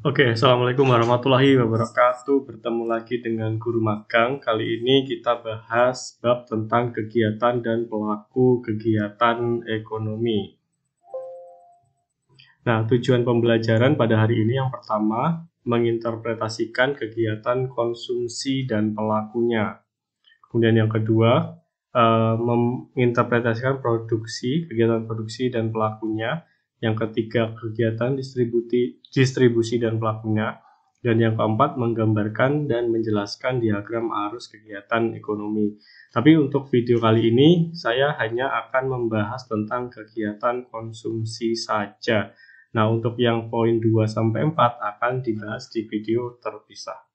Oke, Assalamualaikum warahmatullahi wabarakatuh. Bertemu lagi dengan Guru Magang. Kali ini kita bahas bab tentang kegiatan dan pelaku kegiatan ekonomi. Nah, tujuan pembelajaran pada hari ini yang pertama, menginterpretasikan kegiatan konsumsi dan pelakunya. Kemudian yang kedua, menginterpretasikan kegiatan produksi dan pelakunya. Yang ketiga, kegiatan distribusi dan pelakunya. Dan yang keempat, menggambarkan dan menjelaskan diagram arus kegiatan ekonomi. Tapi untuk video kali ini, saya hanya akan membahas tentang kegiatan konsumsi saja. Nah, untuk yang poin 2-4 akan dibahas di video terpisah.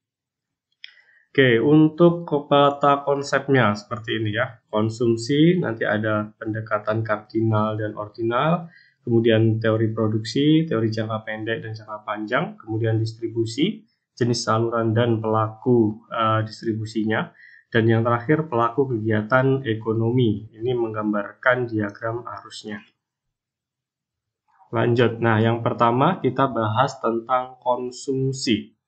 Oke, untuk peta konsepnya seperti ini ya. Konsumsi, nanti ada pendekatan kardinal dan ordinal, kemudian teori produksi, teori jangka pendek dan jangka panjang, kemudian distribusi, jenis saluran dan pelaku distribusinya, dan yang terakhir pelaku kegiatan ekonomi. Ini menggambarkan diagram arusnya. Lanjut, nah yang pertama kita bahas tentang konsumsi.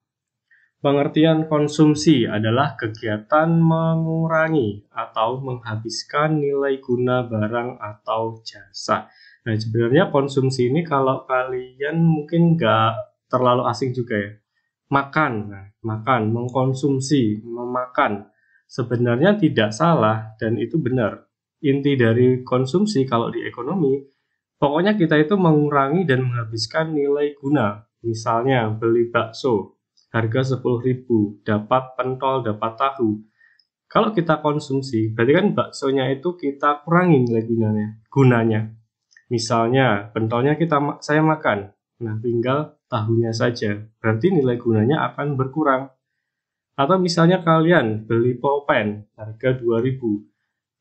Pengertian konsumsi adalah kegiatan mengurangi atau menghabiskan nilai guna barang atau jasa. Nah, sebenarnya konsumsi ini kalau kalian mungkin nggak terlalu asing juga ya. Makan, makan, mengkonsumsi, memakan. Sebenarnya tidak salah dan itu benar. Inti dari konsumsi kalau di ekonomi, pokoknya kita itu mengurangi dan menghabiskan nilai guna. Misalnya beli bakso, harga 10.000, dapat pentol, dapat tahu. Kalau kita konsumsi, berarti kan baksonya itu kita kurangi nilai gunanya. Misalnya, pentolnya saya makan, nah tinggal tahunya saja. Berarti nilai gunanya akan berkurang. Atau misalnya kalian beli pulpen, harga 2.000.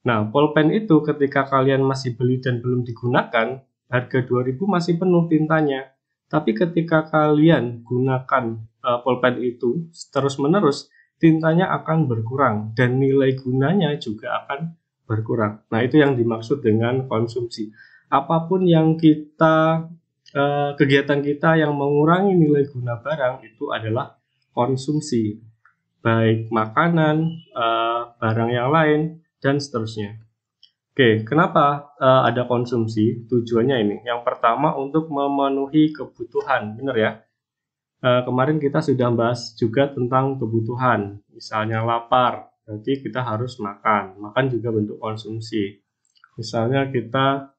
Nah, pulpen itu ketika kalian masih beli dan belum digunakan, harga 2.000 masih penuh tintanya. Tapi ketika kalian gunakan pulpen itu terus-menerus, tintanya akan berkurang dan nilai gunanya juga akan berkurang. Nah, itu yang dimaksud dengan konsumsi. Apapun yang kegiatan kita yang mengurangi nilai guna barang itu adalah konsumsi. Baik makanan, barang yang lain, dan seterusnya. Oke, kenapa ada konsumsi? Tujuannya ini. Yang pertama untuk memenuhi kebutuhan, benar ya? Kemarin kita sudah bahas juga tentang kebutuhan. Misalnya lapar, berarti kita harus makan. Makan juga bentuk konsumsi. Misalnya kita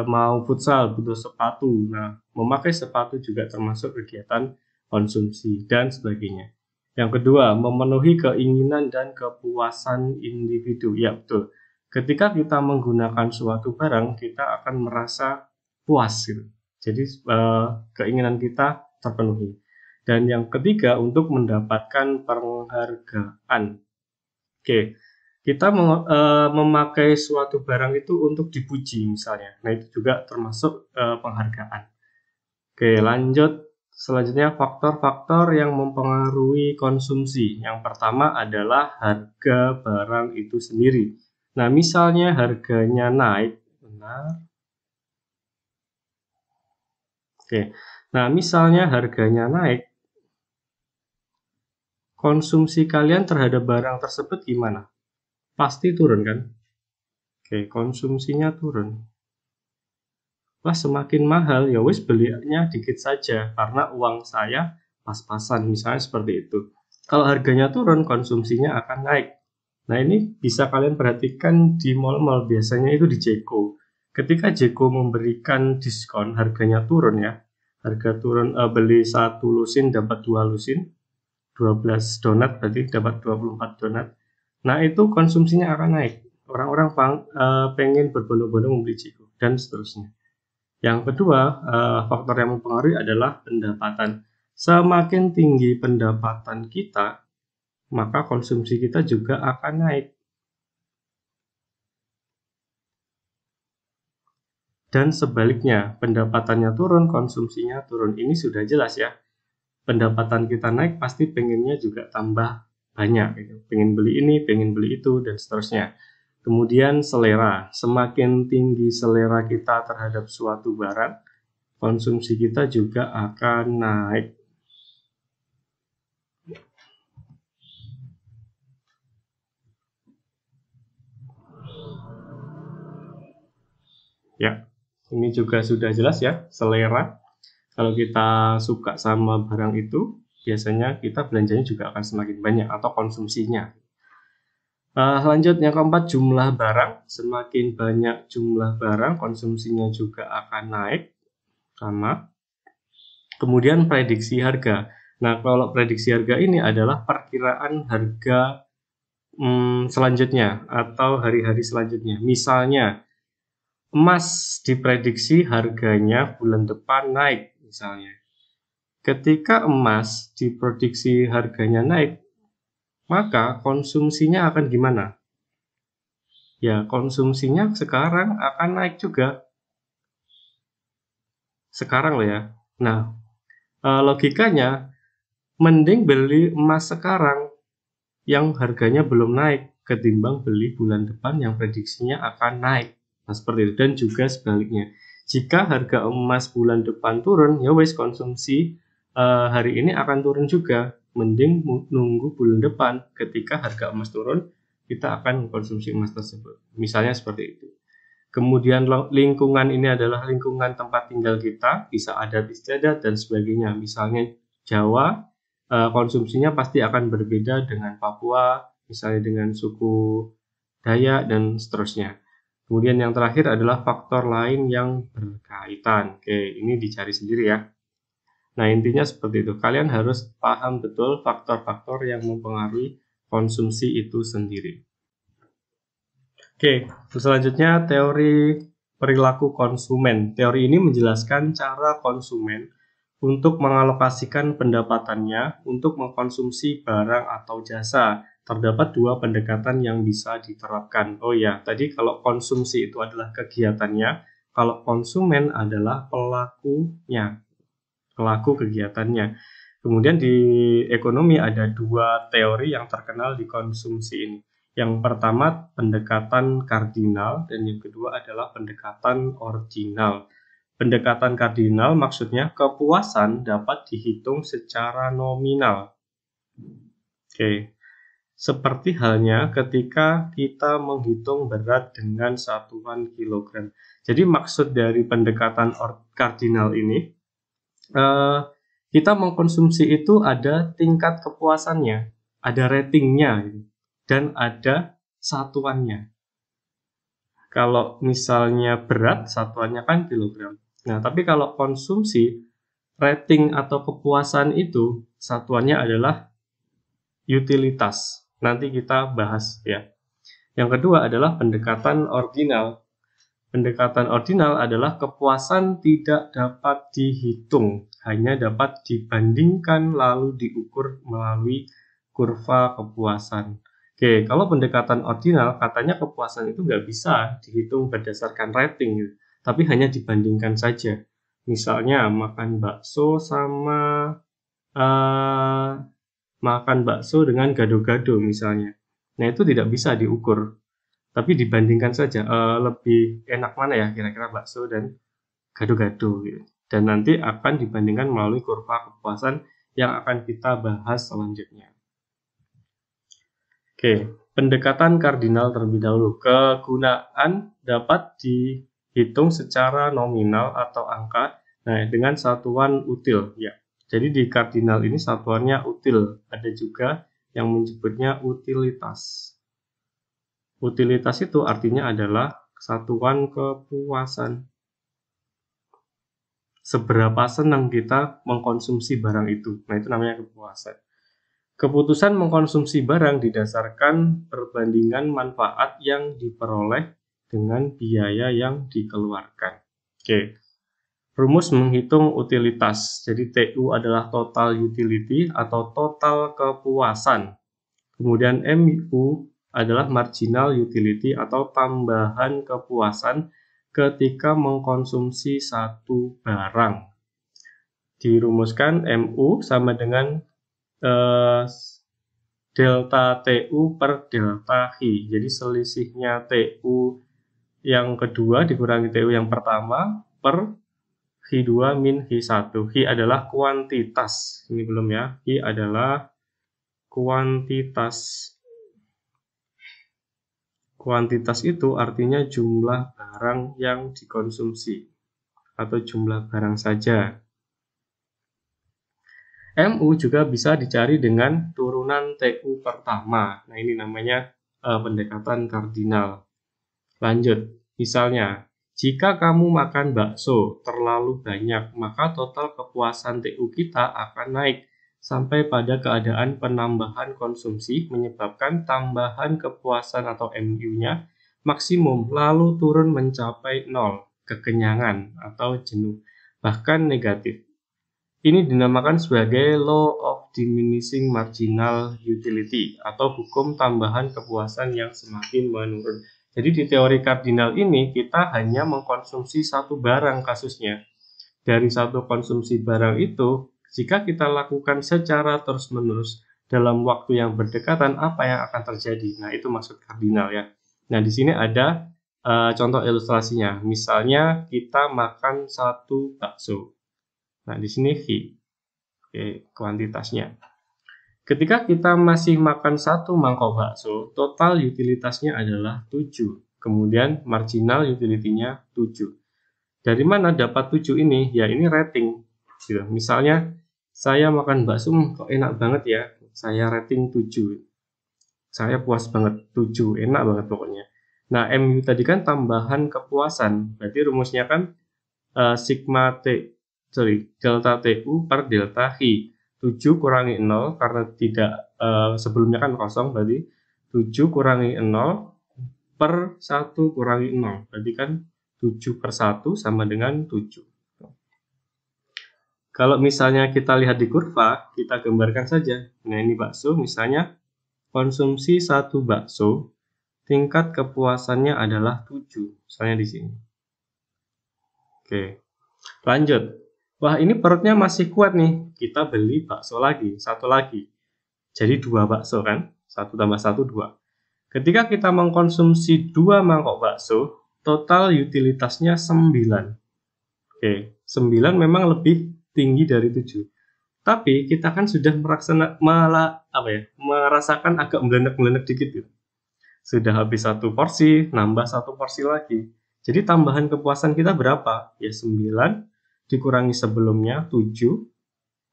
mau futsal, butuh sepatu. Nah, memakai sepatu juga termasuk kegiatan konsumsi dan sebagainya. Yang kedua, memenuhi keinginan dan kepuasan individu. Ya, betul. Ketika kita menggunakan suatu barang, kita akan merasa puas gitu. Jadi keinginan kita terpenuhi. Dan yang ketiga, untuk mendapatkan penghargaan. Oke, kita memakai suatu barang itu untuk dipuji misalnya. Nah, itu juga termasuk penghargaan. Oke, lanjut. Selanjutnya faktor-faktor yang mempengaruhi konsumsi. Yang pertama adalah harga barang itu sendiri. Nah, misalnya harganya naik. Benar. Oke. Nah, misalnya harganya naik, konsumsi kalian terhadap barang tersebut gimana? Pasti turun kan? Oke, konsumsinya turun. Wah, semakin mahal, ya wis belinya dikit saja karena uang saya pas-pasan, misalnya seperti itu. Kalau harganya turun, konsumsinya akan naik. Nah, ini bisa kalian perhatikan di mall-mall, biasanya itu di Jeko. Ketika Jeko memberikan diskon, harganya turun ya. Harga turun, beli 1 lusin dapat 2 lusin, 12 donat berarti dapat 24 donat. Nah, itu konsumsinya akan naik. Orang-orang pengen berbondong-bondong membeli Jeko, dan seterusnya. Yang kedua, faktor yang mempengaruhi adalah pendapatan. Semakin tinggi pendapatan kita, maka konsumsi kita juga akan naik. Dan sebaliknya, pendapatannya turun, konsumsinya turun. Ini sudah jelas ya. Pendapatan kita naik, pasti pengennya juga tambah banyak. Gitu. Pengen beli ini, pengen beli itu, dan seterusnya. Kemudian selera. Semakin tinggi selera kita terhadap suatu barang, konsumsi kita juga akan naik. Ya, ini juga sudah jelas ya, selera. Kalau kita suka sama barang itu, biasanya kita belanjanya juga akan semakin banyak atau konsumsinya. Lanjut yang keempat, jumlah barang. Semakin banyak jumlah barang, konsumsinya juga akan naik, sama. Kemudian prediksi harga. Nah, kalau prediksi harga ini adalah perkiraan harga selanjutnya atau hari-hari selanjutnya. Misalnya, emas diprediksi harganya bulan depan naik, misalnya. Ketika emas diprediksi harganya naik, maka konsumsinya akan gimana? Ya, konsumsinya sekarang akan naik juga. Sekarang loh ya. Nah, logikanya, mending beli emas sekarang yang harganya belum naik ketimbang beli bulan depan yang prediksinya akan naik. Nah, seperti itu. Dan juga sebaliknya. Jika harga emas bulan depan turun, ya wes konsumsi hari ini akan turun juga. Mending nunggu bulan depan ketika harga emas turun, kita akan konsumsi emas tersebut. Misalnya seperti itu. Kemudian lingkungan ini adalah lingkungan tempat tinggal kita, bisa adat istiadat dan sebagainya. Misalnya Jawa, konsumsinya pasti akan berbeda dengan Papua, misalnya dengan suku Dayak dan seterusnya. Kemudian yang terakhir adalah faktor lain yang berkaitan. Oke, ini dicari sendiri ya. Nah, intinya seperti itu. Kalian harus paham betul faktor-faktor yang mempengaruhi konsumsi itu sendiri. Oke, selanjutnya teori perilaku konsumen. Teori ini menjelaskan cara konsumen untuk mengalokasikan pendapatannya untuk mengkonsumsi barang atau jasa. Terdapat dua pendekatan yang bisa diterapkan. Oh ya, tadi kalau konsumsi itu adalah kegiatannya, kalau konsumen adalah pelakunya, pelaku kegiatannya. Kemudian di ekonomi ada dua teori yang terkenal di konsumsi ini. Yang pertama pendekatan kardinal dan yang kedua adalah pendekatan ordinal. Pendekatan kardinal maksudnya kepuasan dapat dihitung secara nominal. Oke. Seperti halnya ketika kita menghitung berat dengan satuan kilogram. Jadi maksud dari pendekatan kardinal ini, kita mengkonsumsi itu ada tingkat kepuasannya, ada ratingnya, dan ada satuannya. Kalau misalnya berat, satuannya kan kilogram. Nah, tapi kalau konsumsi, rating atau kepuasan itu, satuannya adalah utilitas. Nanti kita bahas ya. Yang kedua adalah pendekatan ordinal. Pendekatan ordinal adalah kepuasan tidak dapat dihitung, hanya dapat dibandingkan lalu diukur melalui kurva kepuasan. Oke, kalau pendekatan ordinal, katanya kepuasan itu nggak bisa dihitung berdasarkan rating, gitu, tapi hanya dibandingkan saja. Misalnya makan bakso sama makan bakso dengan gado-gado misalnya. Nah, itu tidak bisa diukur, tapi dibandingkan saja lebih enak mana ya kira-kira bakso dan gado-gado gitu. Dan nanti akan dibandingkan melalui kurva kepuasan yang akan kita bahas selanjutnya. Oke, pendekatan kardinal terlebih dahulu. Kegunaan dapat dihitung secara nominal atau angka, nah dengan satuan util ya. Jadi di kardinal ini satuannya util. Ada juga yang menyebutnya utilitas. Utilitas itu artinya adalah satuan kepuasan. Seberapa senang kita mengkonsumsi barang itu. Nah, itu namanya kepuasan. Keputusan mengkonsumsi barang didasarkan perbandingan manfaat yang diperoleh dengan biaya yang dikeluarkan. Oke. Rumus menghitung utilitas. Jadi TU adalah total utility atau total kepuasan. Kemudian MU adalah marginal utility atau tambahan kepuasan ketika mengkonsumsi satu barang. Dirumuskan MU sama dengan delta TU per delta Hi. Jadi selisihnya TU yang kedua dikurangi TU yang pertama per Hi2 min Hi1. Hi adalah kuantitas. Ini belum ya. Hi adalah kuantitas. Kuantitas itu artinya jumlah barang yang dikonsumsi atau jumlah barang saja. MU juga bisa dicari dengan turunan TU pertama. Nah, ini namanya pendekatan kardinal. Lanjut, misalnya, jika kamu makan bakso terlalu banyak, maka total kepuasan TU kita akan naik sampai pada keadaan penambahan konsumsi menyebabkan tambahan kepuasan atau MU-nya maksimum, lalu turun mencapai 0, kekenyangan atau jenuh, bahkan negatif. Ini dinamakan sebagai Law of Diminishing Marginal Utility atau hukum tambahan kepuasan yang semakin menurun. Jadi di teori kardinal ini kita hanya mengkonsumsi satu barang kasusnya. Dari satu konsumsi barang itu, jika kita lakukan secara terus-menerus dalam waktu yang berdekatan, apa yang akan terjadi? Nah, itu maksud kardinal ya. Nah, di sini ada contoh ilustrasinya. Misalnya kita makan satu bakso. Nah, di sini V, kuantitasnya. Ketika kita masih makan satu mangkok bakso, total utilitasnya adalah 7. Kemudian marginal utility-nya 7. Dari mana dapat 7 ini? Ya, ini rating. Gitu. Misalnya, saya makan bakso, kok enak banget ya. Saya rating 7. Saya puas banget, 7. Enak banget pokoknya. Nah, MU tadi kan tambahan kepuasan. Berarti rumusnya kan delta TU per delta Hi. 7 kurangi 0 karena tidak sebelumnya kan kosong, berarti 7 kurangi 0 per 1 kurangi 0. Berarti kan 7 per 1 sama dengan 7. Kalau misalnya kita lihat di kurva, kita gambarkan saja. Nah, ini bakso, misalnya konsumsi satu bakso, tingkat kepuasannya adalah 7. Misalnya di sini. Oke. Lanjut. Wah, ini perutnya masih kuat nih. Kita beli bakso lagi, satu lagi. Jadi 2 bakso kan? 1 tambah 1, 2. Ketika kita mengkonsumsi 2 mangkok bakso, total utilitasnya 9. Oke, 9 memang lebih tinggi dari 7. Tapi kita kan sudah merasakan agak melenek-melenek dikit gitu. Sudah habis satu porsi, nambah satu porsi lagi. Jadi tambahan kepuasan kita berapa? Ya 9 dikurangi sebelumnya 7,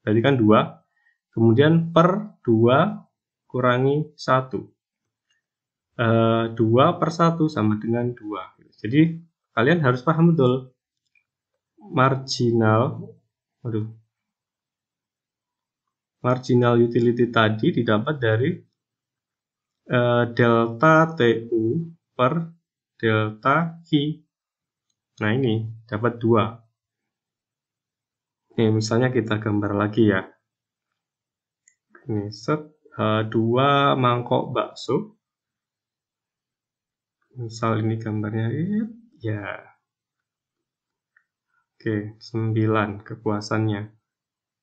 berarti kan 2. Kemudian per 2 kurangi 1. 2 per 1 sama dengan 2. Jadi kalian harus paham betul. Marginal utility tadi didapat dari delta TU per delta Hi. Nah, ini dapat 2. Nih, misalnya kita gambar lagi ya. Ini 2 mangkok bakso. Misal ini gambarnya ya. Oke, 9 kepuasannya.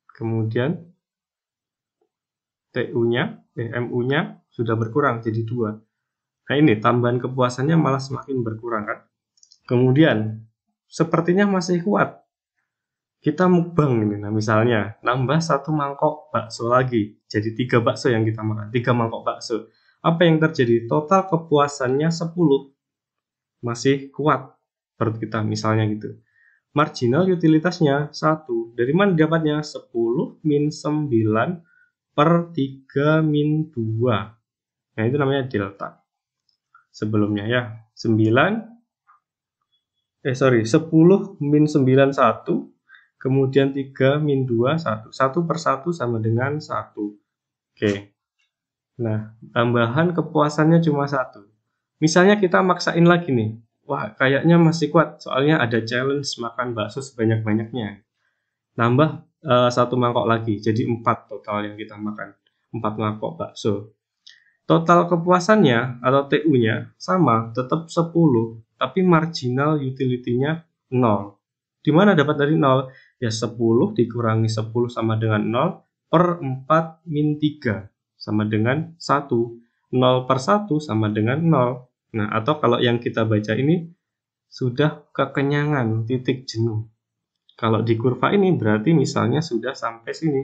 Kemudian MU-nya sudah berkurang jadi 2. Nah, ini tambahan kepuasannya malah semakin berkurang kan. Kemudian sepertinya masih kuat. Kita mukbang ini. Nah, misalnya nambah 1 mangkok bakso lagi. Jadi 3 bakso yang kita makan, 3 mangkok bakso. Apa yang terjadi? Total kepuasannya 10. Masih kuat perut kita misalnya gitu. Marginal utilitasnya 1. Dari mana dapatnya? 10 min 9 per 3 min 2. Nah, itu namanya delta. Sebelumnya ya. 10 min 9 1. Kemudian 3 min 2, 1. 1 per 1 sama dengan 1. Oke. Nah, tambahan kepuasannya cuma 1. Misalnya kita maksain lagi nih. Wah, kayaknya masih kuat. Soalnya ada challenge makan bakso sebanyak-banyaknya. Nambah 1 mangkok lagi. Jadi 4 total yang kita makan. 4 mangkok bakso. Total kepuasannya atau TU-nya sama, tetap 10. Tapi marginal utility-nya 0. Di mana dapat dari 0? Ya 10 dikurangi 10 sama dengan 0 per 4 min 3 sama dengan 1. 0 per 1 sama dengan 0. Nah, atau kalau yang kita baca ini sudah kekenyangan, titik jenuh. Kalau di kurva ini berarti misalnya sudah sampai sini.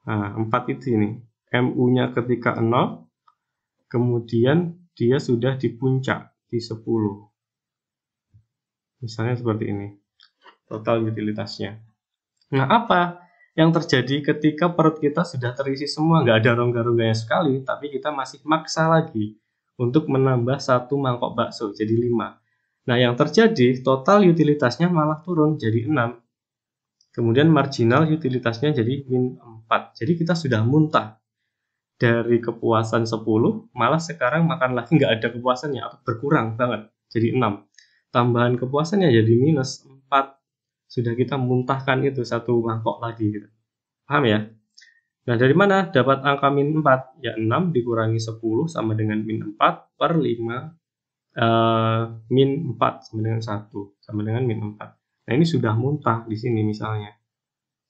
Nah, 4 itu ini. MU-nya ketika 0, kemudian dia sudah di puncak, di 10. Misalnya seperti ini, total utilitasnya. Nah, apa yang terjadi ketika perut kita sudah terisi semua, nggak ada rongga-rongganya sekali, tapi kita masih maksa lagi untuk menambah 1 mangkok bakso, jadi 5. Nah, yang terjadi, total utilitasnya malah turun jadi 6. Kemudian marginal utilitasnya jadi min 4. Jadi kita sudah muntah. Dari kepuasan 10, malah sekarang makan lagi nggak ada kepuasannya, atau berkurang banget, jadi 6. Tambahan kepuasannya jadi minus 4. Sudah kita muntahkan itu 1 mangkok lagi. Gitu. Paham ya? Nah, dari mana dapat angka min 4? Ya, 6 dikurangi 10 sama dengan min 4 per 5. Min 4 sama dengan 1, sama dengan min 4. Nah, ini sudah muntah di sini misalnya.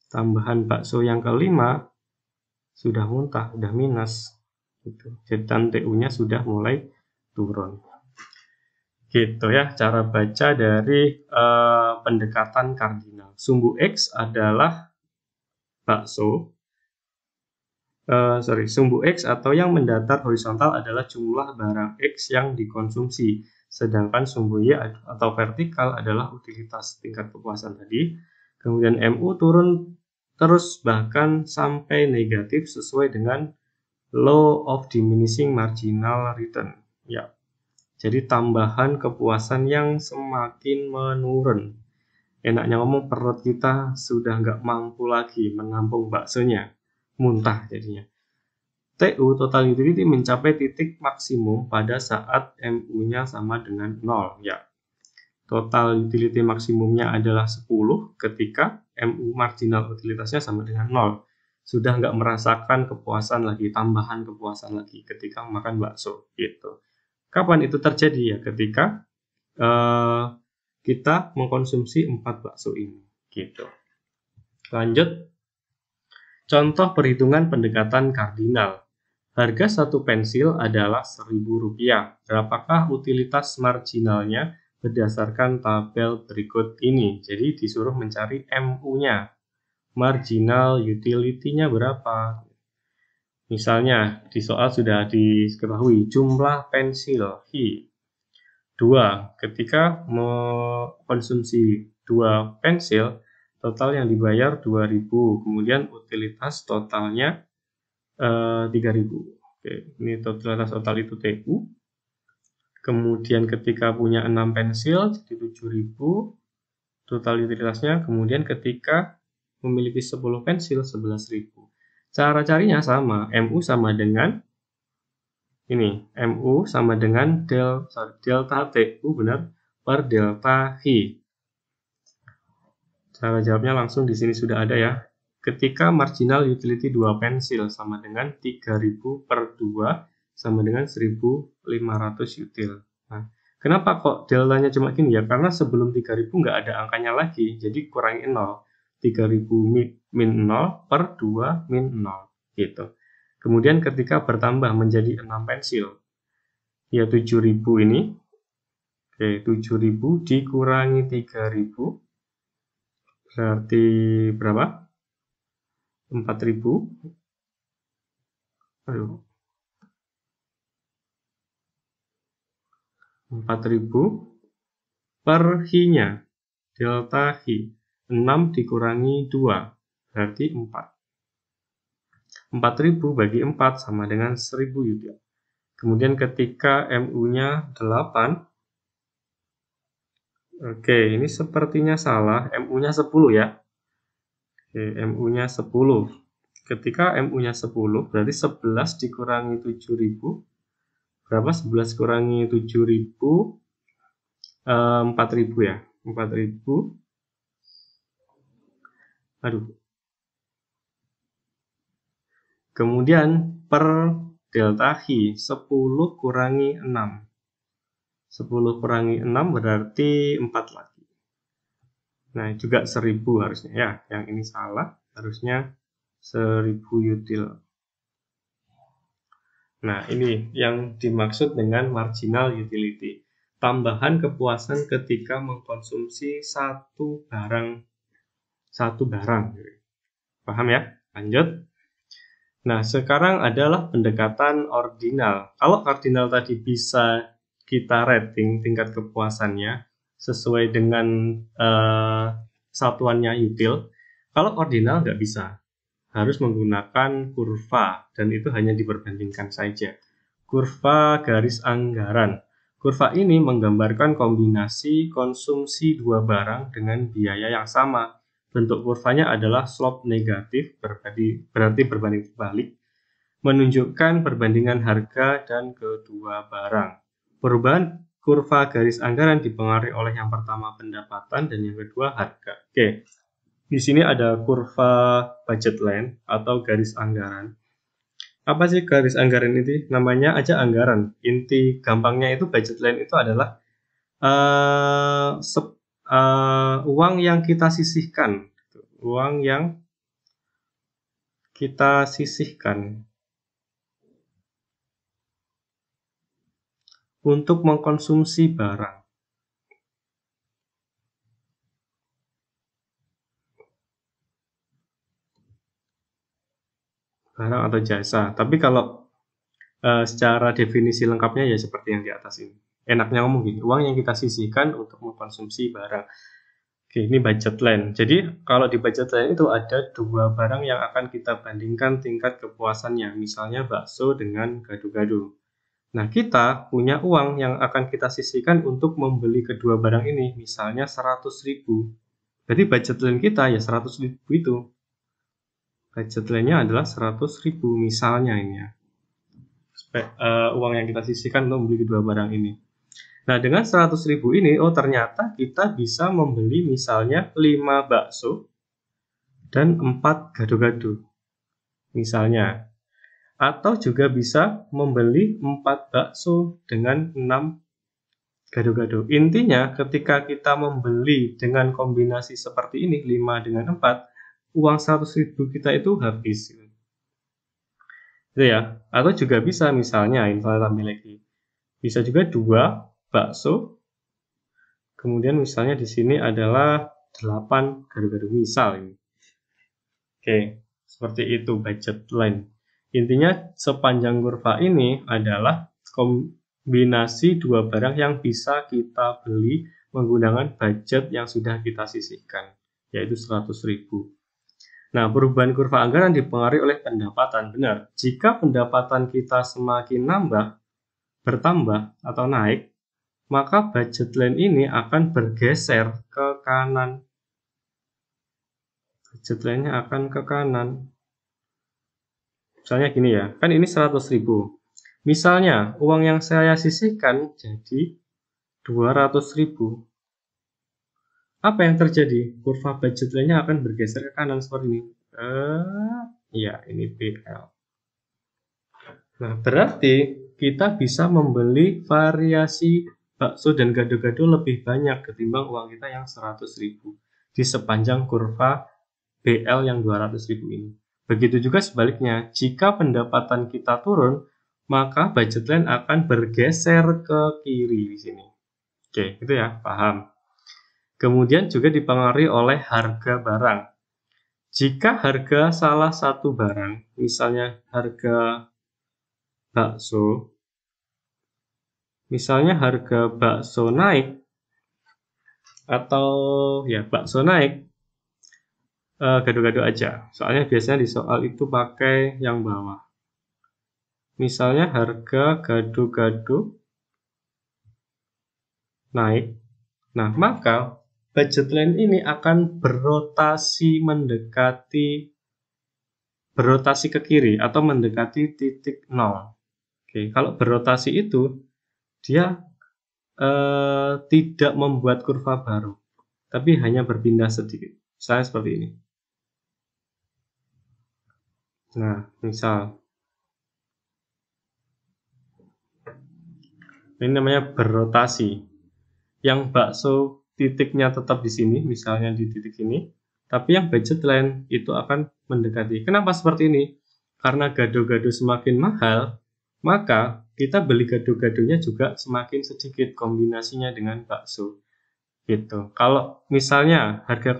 Tambahan bakso yang kelima sudah muntah, sudah minus. Gitu. Dan TU-nya sudah mulai turun. Gitu ya, cara baca dari pendekatan kardinal. Sumbu X adalah bakso. Sumbu X atau yang mendatar horizontal adalah jumlah barang X yang dikonsumsi. Sedangkan sumbu Y atau vertikal adalah utilitas tingkat kepuasan tadi. Kemudian MU turun terus bahkan sampai negatif sesuai dengan law of diminishing marginal return. Ya. Jadi tambahan kepuasan yang semakin menurun. Enaknya ngomong perut kita sudah nggak mampu lagi menampung baksonya. Muntah jadinya. TU total utility mencapai titik maksimum pada saat MU-nya sama dengan 0. Ya. Total utility maksimumnya adalah 10 ketika MU marginal utilitasnya sama dengan 0. Sudah nggak merasakan kepuasan lagi, tambahan kepuasan lagi ketika makan bakso. Gitu. Kapan itu terjadi? Ya ketika kita mengkonsumsi 4 bakso ini. Gitu. Lanjut. Contoh perhitungan pendekatan kardinal. Harga satu pensil adalah Rp1.000. Berapakah utilitas marginalnya berdasarkan tabel berikut ini? Jadi disuruh mencari MU-nya. Marginal utility-nya berapa? Misalnya di soal sudah diketahui jumlah pensil Hi 2. Ketika mengkonsumsi 2 pensil, total yang dibayar 2.000. Kemudian utilitas totalnya 3.000. Oke, ini totalitas total itu TU. Kemudian ketika punya 6 pensil jadi 7.000 total utilitasnya. Kemudian ketika memiliki 10 pensil 11.000. Cara carinya sama, MU sama dengan ini, MU sama dengan delta TU benar per delta Hi. Cara jawabnya langsung di sini sudah ada ya. Ketika marginal utility 2 pensil sama dengan 3.000 per 2 sama dengan 1.500 util. Nah, kenapa kok deltanya cuma gini ya? Karena sebelum 3.000 nggak ada angkanya lagi, jadi kurangi 0. 3.000 min 0 per 2 min 0. Gitu. Kemudian ketika bertambah menjadi 6 pensil, ya 7.000 ini, oke, 7.000 dikurangi 3.000, berarti berapa? 4.000. Aduh. 4.000 per Hi-nya. Delta Hi. 6 dikurangi 2. Berarti 4. 4.000 bagi 4 sama dengan 1.000 util. Kemudian ketika MU-nya 8. Oke, ini sepertinya salah. MU-nya 10 ya. Oke, MU-nya 10. Ketika MU-nya 10, berarti 11 dikurangi 7.000. Berapa? 11 kurangi 7.000. 4.000 ya. 4.000. Aduh. Kemudian per delta Hi, 10 kurangi 6. 10 kurangi 6 berarti 4 lagi. Nah, juga 1.000 harusnya ya. Yang ini salah, harusnya 1.000 util. Nah, ini yang dimaksud dengan marginal utility. Tambahan kepuasan ketika mengkonsumsi satu barang. Paham ya? Lanjut. Nah, sekarang adalah pendekatan ordinal. Kalau ordinal tadi bisa kita rating tingkat kepuasannya sesuai dengan satuannya util. Kalau ordinal nggak bisa, harus menggunakan kurva, dan itu hanya diperbandingkan saja. Kurva garis anggaran. Kurva ini menggambarkan kombinasi konsumsi dua barang dengan biaya yang sama. Bentuk kurvanya adalah slope negatif, berarti berbanding terbalik, menunjukkan perbandingan harga dan kedua barang. Perubahan kurva garis anggaran dipengaruhi oleh yang pertama pendapatan dan yang kedua harga. Oke, di sini ada kurva budget line atau garis anggaran. Apa sih garis anggaran ini? Namanya aja anggaran. Inti gampangnya itu budget line itu adalah uang yang kita sisihkan. Uang yang kita sisihkan untuk mengkonsumsi barang. Barang atau jasa. Tapi kalau secara definisi lengkapnya ya seperti yang di atas ini. Enaknya ngomong gini, uang yang kita sisihkan untuk mengkonsumsi barang. Oke, ini budget line. Jadi kalau di budget line itu ada dua barang yang akan kita bandingkan tingkat kepuasannya. Misalnya bakso dengan gado-gado. Nah, kita punya uang yang akan kita sisihkan untuk membeli kedua barang ini. Misalnya 100.000. Berarti budget line kita ya 100.000 itu. Budget line-nya adalah 100.000 misalnya ini ya. Uang yang kita sisihkan untuk membeli kedua barang ini. Nah, dengan 100.000 ini, ternyata kita bisa membeli misalnya 5 bakso dan 4 gado-gado. Misalnya. Atau juga bisa membeli 4 bakso dengan 6 gado-gado. Intinya, ketika kita membeli dengan kombinasi seperti ini, 5 dengan 4, uang 100.000 kita itu habis. Itu ya. Atau juga bisa misalnya, ini saya tambah lagi. Bisa juga 2 bakso, kemudian misalnya di sini adalah 8 gado-gado misal ini. Oke, seperti itu budget line. Intinya sepanjang kurva ini adalah kombinasi dua barang yang bisa kita beli menggunakan budget yang sudah kita sisihkan, yaitu 100.000. Nah, perubahan kurva anggaran dipengaruhi oleh pendapatan. Benar, jika pendapatan kita semakin bertambah atau naik, maka budget line ini akan bergeser ke kanan. Budget line-nya akan ke kanan. Misalnya gini ya, kan ini 100.000. Misalnya, uang yang saya sisihkan jadi 200.000. Apa yang terjadi? Kurva budget line-nya akan bergeser ke kanan seperti ini. Ya, ini BL. Nah, berarti kita bisa membeli variasi bakso dan gado-gado lebih banyak ketimbang uang kita yang 100.000 di sepanjang kurva BL yang 200.000 ini. Begitu juga sebaliknya, jika pendapatan kita turun, maka budget line akan bergeser ke kiri di sini. Oke, itu ya, paham. Kemudian juga dipengaruhi oleh harga barang. Jika harga salah satu barang, misalnya harga bakso, misalnya harga bakso naik, atau ya bakso naik, gado-gado aja. Soalnya biasanya di soal itu pakai yang bawah. Misalnya harga gado-gado naik. Nah, maka budget line ini akan berotasi ke kiri atau mendekati titik 0. Oke, kalau berotasi itu dia tidak membuat kurva baru, tapi hanya berpindah sedikit. Misalnya seperti ini. Nah, misal ini namanya berotasi. Yang bakso titiknya tetap di sini, misalnya di titik ini, tapi yang budget line itu akan mendekati. Kenapa seperti ini? Karena gado-gado semakin mahal, maka kita beli gado-gadonya juga semakin sedikit kombinasinya dengan bakso. Gitu. Kalau misalnya harga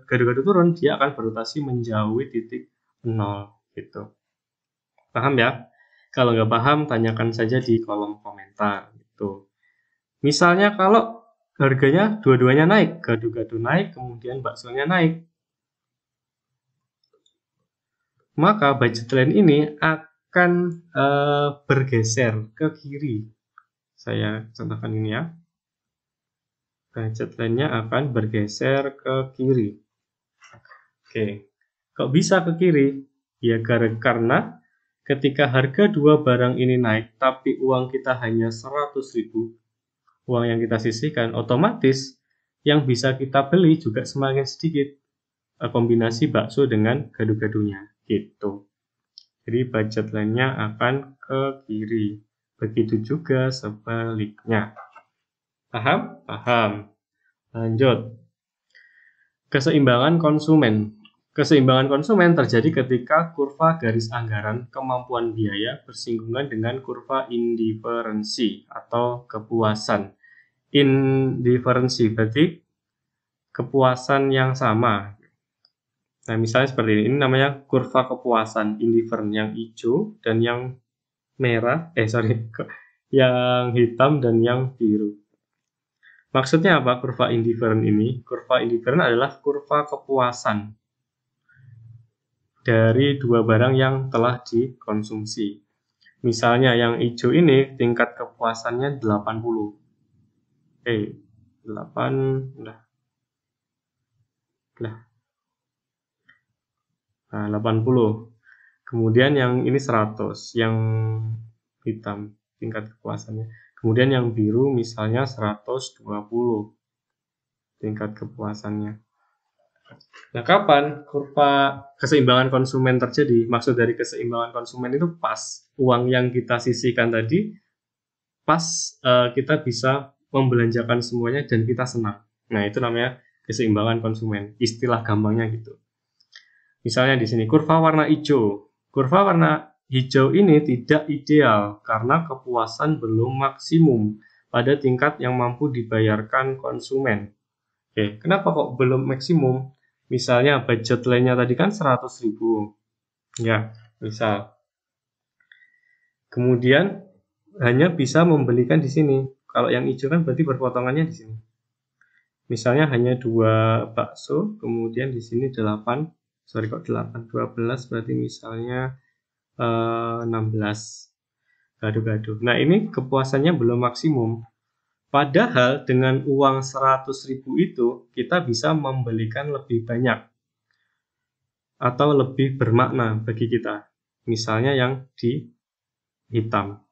gado-gado turun, dia akan berotasi menjauhi titik 0 gitu. Paham ya? Kalau nggak paham, tanyakan saja di kolom komentar. Gitu. Misalnya kalau harganya dua-duanya naik, gado-gado naik, kemudian baksonya naik, maka budget line ini akan bergeser ke kiri. Saya contohkan ini ya. Budget line-nya akan bergeser ke kiri. Oke, kok bisa ke kiri? Ya karena ketika harga dua barang ini naik, tapi uang kita hanya 100.000, uang yang kita sisihkan, otomatis yang bisa kita beli juga semakin sedikit. Kombinasi bakso dengan gado-gadonya, gitu. Jadi budget line-nya akan ke kiri. Begitu juga sebaliknya. Paham? Paham. Lanjut. Keseimbangan konsumen. Keseimbangan konsumen terjadi ketika kurva garis anggaran kemampuan biaya bersinggungan dengan kurva indiferensi atau kepuasan. Indiferensi berarti kepuasan yang sama. Nah, misalnya seperti ini namanya kurva kepuasan indiferen, yang hijau dan yang merah, yang hitam dan yang biru. Maksudnya apa kurva indiferen ini? Kurva indiferen adalah kurva kepuasan dari dua barang yang telah dikonsumsi. Misalnya yang hijau ini tingkat kepuasannya 80. 80. Kemudian yang ini 100, yang hitam tingkat kepuasannya. Kemudian yang biru misalnya 120 tingkat kepuasannya. Nah, kapan kurva keseimbangan konsumen terjadi? Maksud dari keseimbangan konsumen itu pas uang yang kita sisihkan tadi, pas kita bisa membelanjakan semuanya dan kita senang. Nah, itu namanya keseimbangan konsumen. Istilah gampangnya gitu. Misalnya di sini kurva warna hijau. Kurva warna hijau ini tidak ideal karena kepuasan belum maksimum pada tingkat yang mampu dibayarkan konsumen. Oke, kenapa kok belum maksimum? Misalnya budget line-nya tadi kan 100.000. Ya, misal. Kemudian hanya bisa membelikan di sini. Kalau yang hijau kan berarti berpotongannya di sini. Misalnya hanya 2 bakso, kemudian di sini 8 12 berarti misalnya 16 gado-gado. Nah, ini kepuasannya belum maksimum. Padahal dengan uang 100.000 itu kita bisa membelikan lebih banyak atau lebih bermakna bagi kita. Misalnya yang di hitam.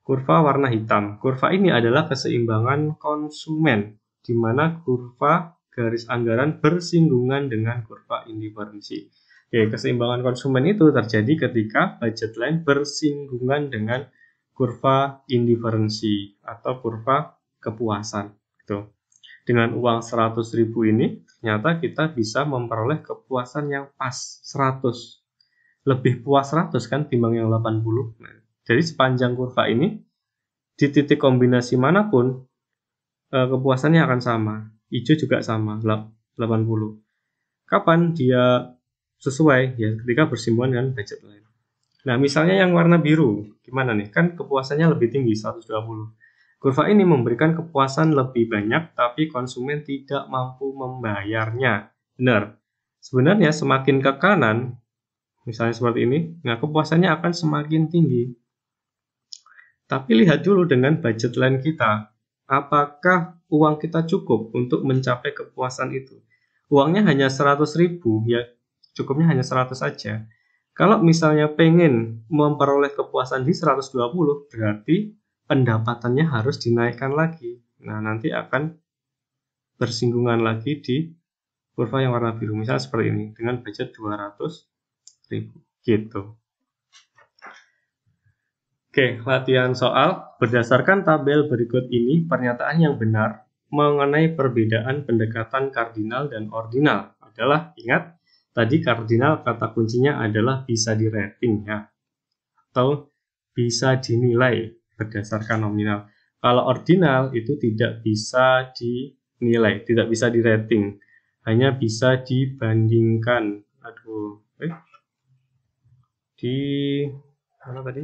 Kurva warna hitam. Kurva ini adalah keseimbangan konsumen, di mana kurva garis anggaran bersinggungan dengan kurva indiferensi. Oke, keseimbangan konsumen itu terjadi ketika budget line bersinggungan dengan kurva indiferensi atau kurva kepuasan. Gitu. Dengan uang 100.000 ini, ternyata kita bisa memperoleh kepuasan yang pas 100. Lebih puas 100 kan timbang yang 80. Nah, jadi sepanjang kurva ini, di titik kombinasi manapun, kepuasannya akan sama. Hijau juga sama, 80. Kapan dia sesuai? Ya, ketika bersinggungan dengan budget line. Nah, misalnya yang warna biru, gimana nih? Kan kepuasannya lebih tinggi, 120. Kurva ini memberikan kepuasan lebih banyak, tapi konsumen tidak mampu membayarnya. Benar. Sebenarnya semakin ke kanan, misalnya seperti ini, nah kepuasannya akan semakin tinggi. Tapi lihat dulu dengan budget line kita. Apakah uang kita cukup untuk mencapai kepuasan itu? Uangnya hanya 100.000, ya cukupnya hanya 100 saja. Kalau misalnya pengen memperoleh kepuasan di 120, berarti pendapatannya harus dinaikkan lagi. Nah, nanti akan bersinggungan lagi di kurva yang warna biru. Misalnya seperti ini, dengan budget 200.000. Gitu. Oke, latihan soal. Berdasarkan tabel berikut ini, pernyataan yang benar mengenai perbedaan pendekatan kardinal dan ordinal adalah, ingat, tadi kardinal kata kuncinya adalah bisa di-rating ya, atau bisa dinilai berdasarkan nominal. Kalau ordinal itu tidak bisa dinilai, tidak bisa di-rating, hanya bisa dibandingkan. Mana tadi?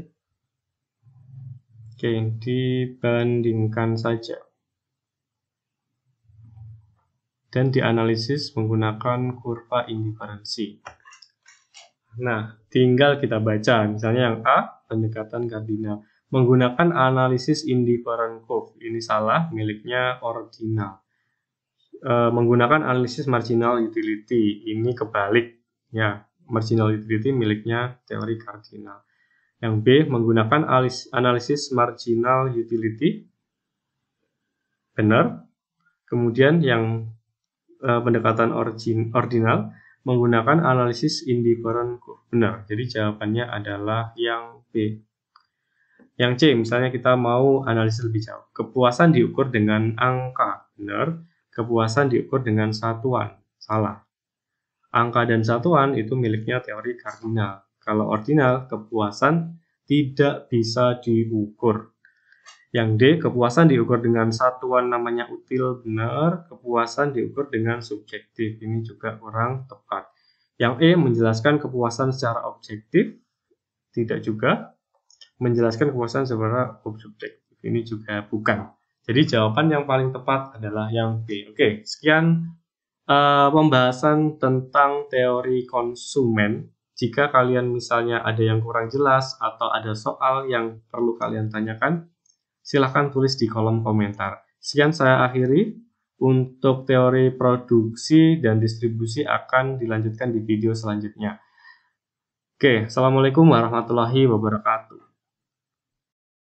Oke, dibandingkan saja. Dan dianalisis menggunakan kurva indiferensi. Nah, tinggal kita baca. Misalnya yang A, pendekatan kardinal. Menggunakan analisis indifferent curve. Ini salah, miliknya ordinal. Menggunakan analisis marginal utility. Ini kebalik. Ya, marginal utility miliknya teori kardinal. Yang B, menggunakan analisis marginal utility. Benar. Kemudian yang pendekatan ordinal menggunakan analisis indifferent curve. Benar. Jadi jawabannya adalah yang B. Yang C, misalnya kita mau analisis lebih jauh. Kepuasan diukur dengan angka. Benar. Kepuasan diukur dengan satuan. Salah. Angka dan satuan itu miliknya teori kardinal. Kalau ordinal, kepuasan tidak bisa diukur. Yang D, kepuasan diukur dengan satuan namanya util. Benar. Kepuasan diukur dengan subjektif. Ini juga kurang tepat. Yang E, menjelaskan kepuasan secara objektif. Tidak juga. Menjelaskan kepuasan secara subjektif. Ini juga bukan. Jadi jawaban yang paling tepat adalah yang B. Oke, sekian pembahasan tentang teori konsumen. Jika kalian misalnya ada yang kurang jelas atau ada soal yang perlu kalian tanyakan, silahkan tulis di kolom komentar. Sekian saya akhiri. Untuk teori produksi dan distribusi akan dilanjutkan di video selanjutnya. Oke, assalamualaikum warahmatullahi wabarakatuh.